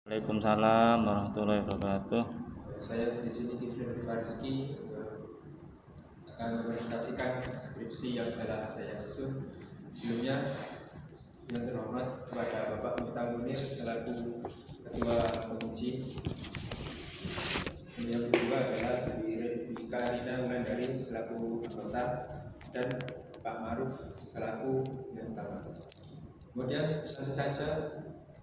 Waalaikumsalam warahmatullahi wabarakatuh. Saya di sini Kifli Fariski akan mempresentasikan skripsi yang telah saya susun. Sebelumnya, yang terhormat kepada Bapak Miftah Munir selaku Ketua Penguji. Yang kedua adalah Ibu Karina Wulandari selaku anggota dan Pak Maruf selaku yang utama. Kemudian langsung saja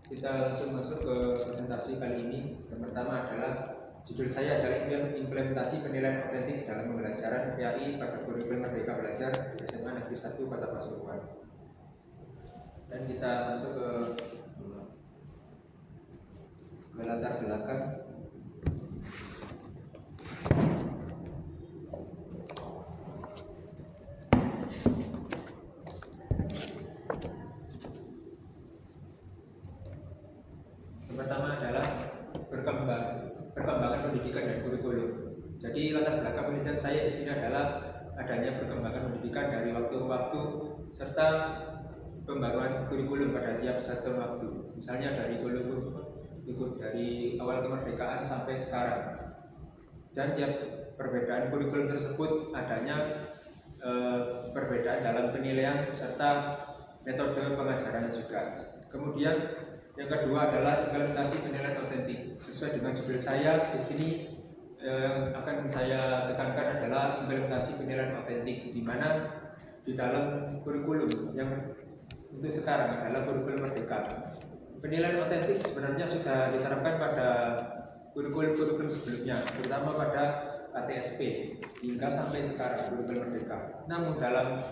kita langsung masuk ke presentasi kali ini. Yang pertama adalah judul saya adalah implementasi penilaian otentik dalam pembelajaran PAI pada kurikulum Merdeka Belajar di SMA Negeri 1 Kota Pasuruan. Dan kita masuk ke latar belakang. Yang pertama adalah perkembangan pendidikan dan kurikulum. Jadi latar belakang penelitian saya di sini adalah adanya perkembangan pendidikan dari waktu ke waktu serta pembaruan kurikulum pada tiap satu waktu. Misalnya dari kurikulum ikut dari awal kemerdekaan sampai sekarang. Dan tiap perbedaan kurikulum tersebut adanya perbedaan dalam penilaian serta metode pengajaran juga. Kemudian yang kedua adalah implementasi penilaian otentik. Sesuai dengan judul saya di sini yang akan saya tekankan adalah implementasi penilaian otentik, di mana di dalam kurikulum yang untuk sekarang adalah kurikulum Merdeka. Penilaian otentik sebenarnya sudah diterapkan pada kurikulum sebelumnya, terutama pada KTSP hingga sampai sekarang kurikulum Merdeka. Namun dalam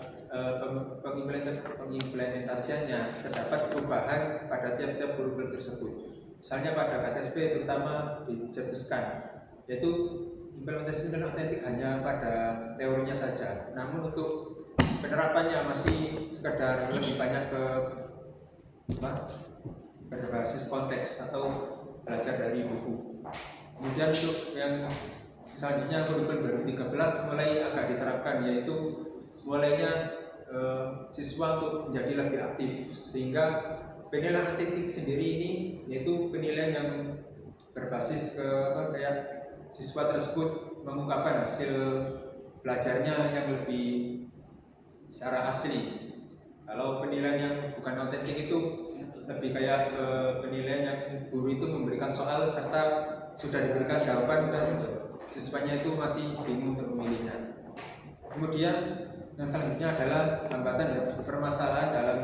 pengimplementasiannya terdapat perubahan pada tiap-tiap kurikulum tersebut. Misalnya pada KTSP terutama dicetuskan, yaitu implementasi penilaian otentik hanya pada teorinya saja. Namun untuk penerapannya masih sekedar lebih banyak ke berbasis konteks atau belajar dari buku. Kemudian untuk yang selanjutnya kurikulum 2013 mulai agak diterapkan, yaitu mulainya siswa untuk menjadi lebih aktif, sehingga penilaian otentik sendiri ini yaitu penilaian yang berbasis ke kayak siswa tersebut mengungkapkan hasil belajarnya yang lebih secara asli. Kalau penilaian yang bukan otentik itu lebih kayak penilaian yang guru itu memberikan soal serta sudah diberikan jawaban dan siswanya itu masih bingung untuk memilihnya. Kemudian yang selanjutnya adalah hambatan dan permasalahan dalam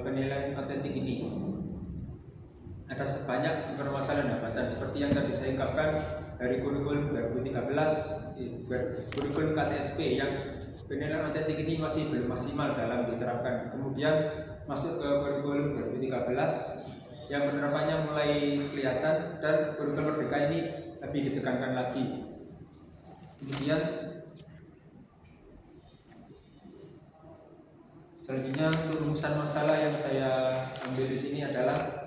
penilaian otentik ini. Ada sebanyak permasalahan hambatan seperti yang tadi saya ungkapkan dari kurikulum 2013, kurikulum KTSP yang penilaian otentik ini masih belum maksimal dalam diterapkan. Kemudian masuk ke kurikulum 2013 yang penerapannya mulai kelihatan dan kurikulum Merdeka ini lebih ditekankan lagi. Kemudian selanjutnya untuk rumusan masalah yang saya ambil di sini adalah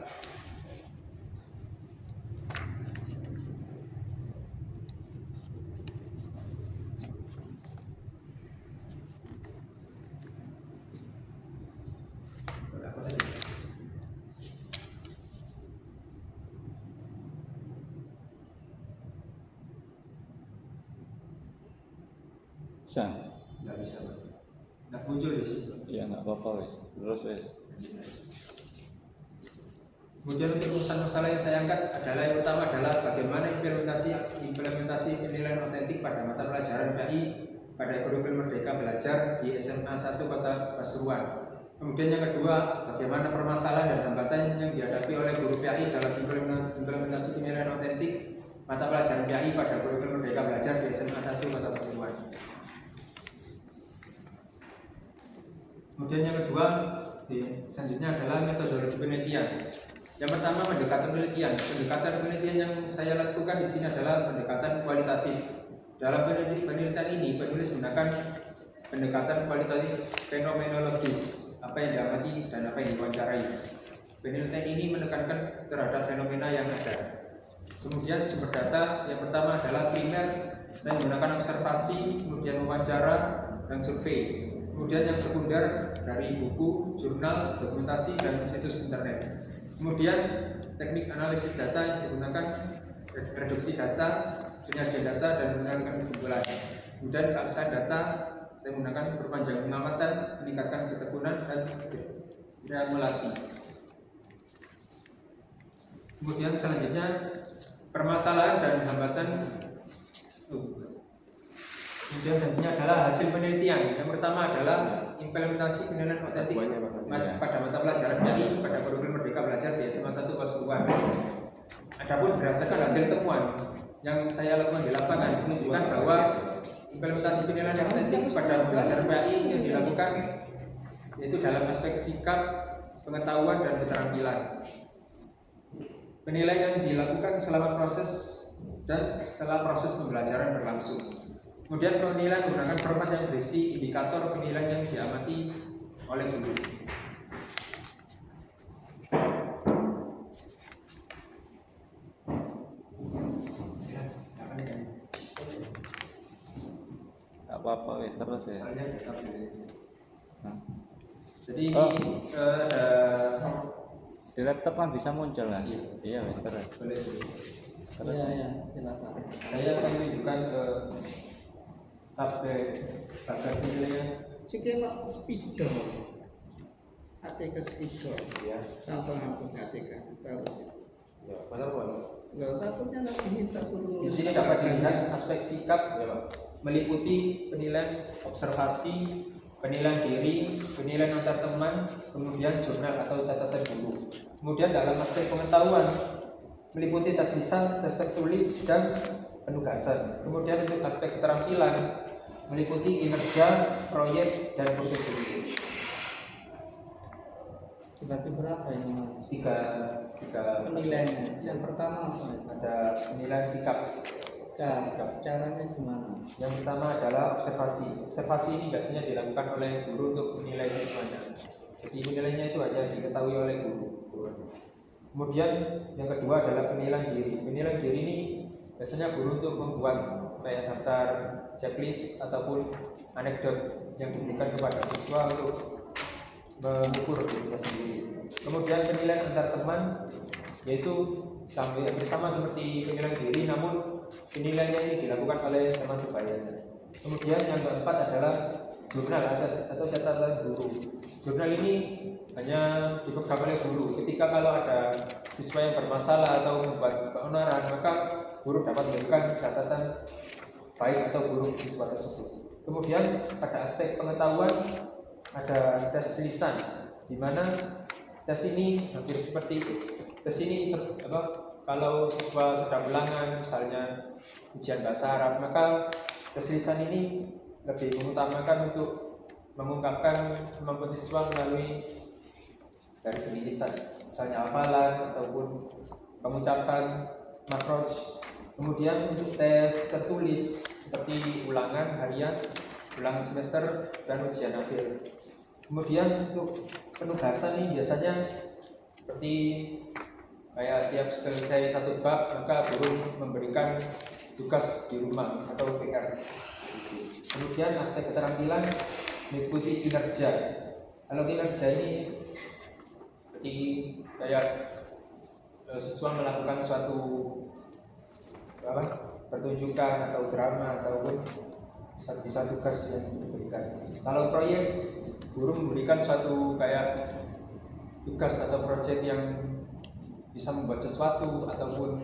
nggak bisa, nggak muncul di sini. Iya nggak apa-apa wes. Terus wes. Kemudian untuk urusan masalah yang saya angkat adalah yang utama adalah bagaimana implementasi penilaian otentik pada mata pelajaran PAI pada kurikulum Merdeka Belajar di SMA 1 Kota Pasuruan. Kemudian yang kedua, bagaimana permasalahan dan hambatan yang dihadapi oleh guru PAI dalam implementasi penilaian otentik mata pelajaran PAI pada kurikulum Merdeka Belajar di SMA 1 Kota Pasuruan. Kemudian yang kedua, selanjutnya adalah metodologi penelitian. Yang pertama, pendekatan penelitian. Pendekatan penelitian yang saya lakukan di sini adalah pendekatan kualitatif. Dalam penelitian ini, penulis menggunakan pendekatan kualitatif fenomenologis, apa yang diamati dan apa yang diwawancarai. Penelitian ini menekankan terhadap fenomena yang ada. Kemudian sumber data yang pertama adalah primer. Saya menggunakan observasi, kemudian wawancara dan survei. Kemudian yang sekunder dari buku, jurnal, dokumentasi, dan situs internet. Kemudian teknik analisis data yang saya gunakan reduksi data, penyajian data, dan menentukan kesimpulan. Kemudian keabsahan data saya menggunakan perpanjang pengamatan, meningkatkan ketekunan, dan triangulasi. Kemudian selanjutnya permasalahan dan hambatan. Kemudian selanjutnya adalah hasil penelitian. Yang pertama adalah implementasi penilaian otentik pada mata pelajaran BI pada kurikulum Merdeka Belajar di SMA 1 kelas 2. Adapun berdasarkan hasil temuan yang saya lakukan di lapangan menunjukkan bahwa implementasi penilaian otentik pada pelajaran BI yang dilakukan yaitu dalam aspek sikap, pengetahuan, dan keterampilan. Penilaian yang dilakukan selama proses dan setelah proses pembelajaran berlangsung. Kemudian penilaian menggunakan format yang berisi indikator penilaian yang diamati oleh guru. Gak apa-apa wes terus ya. Soalnya data penilaian. Nah, Jadi ini di laptop kan bisa muncul kan? Iya. Iya wes terus. boleh. Terus. Iya, silakan. Saya akan menunjukkan tabel penilaian. Ciknya speaker, ATK speaker, Ya. contoh aku ATK, bagus itu. Ya, mana pun. Enggak takutnya nanti minta suruh. Di sini dapat dilihat aspek sikap meliputi penilaian observasi, penilaian diri, penilaian antar teman, kemudian jurnal atau catatan guru. Kemudian dalam aspek pengetahuan meliputi tes lisan, tes tertulis, dan penugasan. Kemudian untuk aspek keterampilan meliputi kinerja, proyek, dan portofolio. Dibagi berapa ini? Tiga Penilaiannya. Yang pertama apa? ada penilaian sikap. Caranya gimana? Yang pertama adalah observasi. Observasi ini biasanya dilakukan oleh guru untuk menilai siswanya. Jadi penilaiannya itu hanya diketahui oleh guru. Kemudian yang kedua adalah penilaian diri. Penilaian diri ini biasanya guru untuk membuat kayak daftar checklist ataupun anekdot yang diberikan kepada siswa untuk mengukur dirinya sendiri. Kemudian penilaian antar teman yaitu hampir sama seperti penilaian diri, namun penilaiannya ini dilakukan oleh teman sebayanya. Kemudian yang keempat adalah jurnal atau catatan guru. Jurnal ini hanya dipegang oleh guru. Ketika kalau ada siswa yang bermasalah atau membuat keonaran, maka guru dapat memberikan catatan baik atau buruk siswa tersebut. Kemudian pada aspek pengetahuan ada tes lisan, di mana tes ini hampir seperti tes ini kalau siswa sedang ulangan misalnya ujian bahasa Arab, maka tes lisan ini lebih mengutamakan untuk mengungkapkan kemampuan siswa melalui dari segi lisan, misalnya hafalan ataupun pengucapan makhraj. Kemudian untuk tes tertulis seperti ulangan harian, ulangan semester, dan ujian akhir. Kemudian untuk penugasan ini biasanya seperti kayak tiap selesai satu bab maka guru memberikan tugas di rumah atau PR. Kemudian aspek keterampilan mengikuti kinerja. Kalau kinerja ini seperti kayak siswa melakukan suatu pertunjukan atau drama ataupun bisa tugas yang diberikan. Kalau proyek, guru memberikan suatu kayak tugas atau proyek yang bisa membuat sesuatu ataupun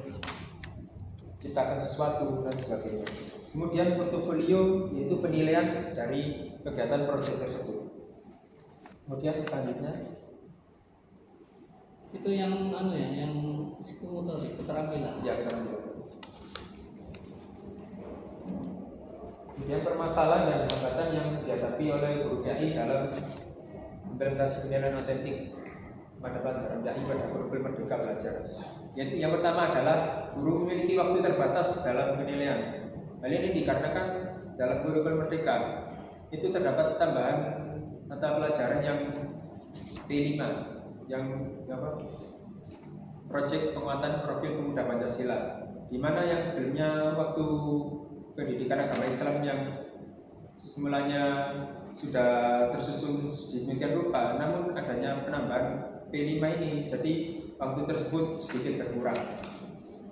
ciptakan sesuatu dan sebagainya. Kemudian portofolio yaitu penilaian dari kegiatan proyek tersebut. Kemudian selanjutnya Itu yang yang psikomotorik, keterampilan. ya keterampilan. Kemudian permasalahan dan hambatan yang dihadapi oleh guru BI dalam implementasi penilaian otentik pada pelajaran BI pada kurikulum Merdeka Belajar. Yaitu yang pertama adalah guru memiliki waktu terbatas dalam penilaian. Hal ini dikarenakan dalam kurikulum Merdeka itu terdapat tambahan mata pelajaran yang P5 yang proyek penguatan profil pemuda Pancasila, di mana yang sebelumnya waktu pendidikan agama Islam yang semulanya sudah tersusun sedemikian rupa, namun adanya penambahan P5 ini, jadi waktu tersebut sedikit berkurang.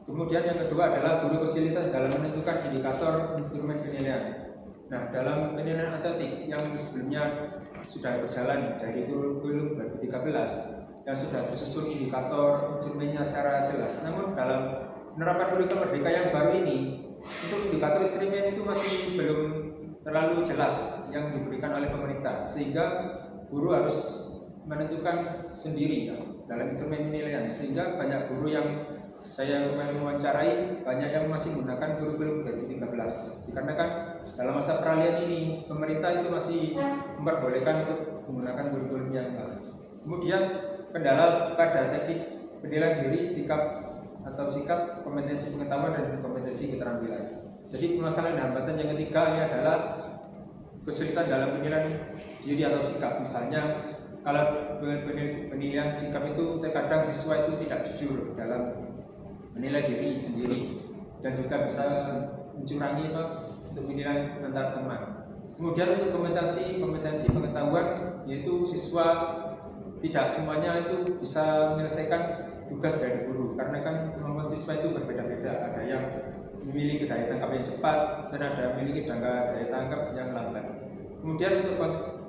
Kemudian yang kedua adalah guru kesulitan dalam menentukan indikator instrumen penilaian. Nah, dalam penilaian atletik yang sebelumnya sudah berjalan dari kurikulum 2013 yang sudah tersusun indikator instrumennya secara jelas. Namun dalam penerapan kurikulum Merdeka yang baru ini, untuk indikator instrumen itu masih belum terlalu jelas yang diberikan oleh pemerintah, sehingga guru harus menentukan sendiri dalam instrumen penilaian. Sehingga banyak guru yang saya mewawancarai banyak yang masih menggunakan kurikulum 2013 dikarenakan dalam masa peralihan ini pemerintah itu masih memperbolehkan untuk menggunakan kurikulum yang baru. Kemudian kendala pada teknik penilaian diri, sikap, kompetensi pengetahuan dan kompetensi keterampilan. Jadi permasalahan dan hambatan yang ketiga ini adalah kesulitan dalam penilaian diri atau sikap. Misalnya kalau penilaian sikap itu terkadang siswa itu tidak jujur dalam menilai diri sendiri dan juga bisa mencurangi untuk menilai antar teman. Kemudian untuk kompetensi pengetahuan, yaitu siswa tidak semuanya itu bisa menyelesaikan tugas dari guru karena kan kemampuan siswa itu berbeda-beda. Ada yang memiliki daya tangkap yang cepat dan ada yang memiliki daya tangkap yang lambat. Kemudian untuk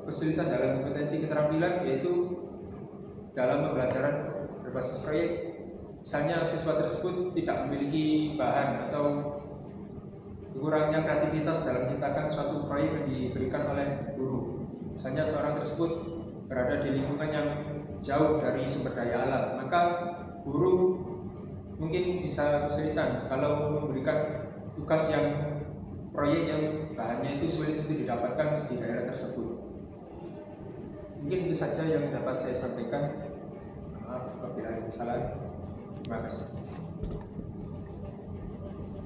kesulitan dalam kompetensi keterampilan, yaitu dalam pembelajaran berbasis proyek. Misalnya siswa tersebut tidak memiliki bahan atau kurangnya kreativitas dalam menciptakan suatu proyek yang diberikan oleh guru. Misalnya seorang tersebut berada di lingkungan yang jauh dari sumber daya alam, maka guru mungkin bisa kesulitan kalau memberikan tugas yang proyek yang bahannya itu sulit untuk didapatkan di daerah tersebut. Mungkin itu saja yang dapat saya sampaikan. Maaf apabila ada kesalahan. Terima kasih.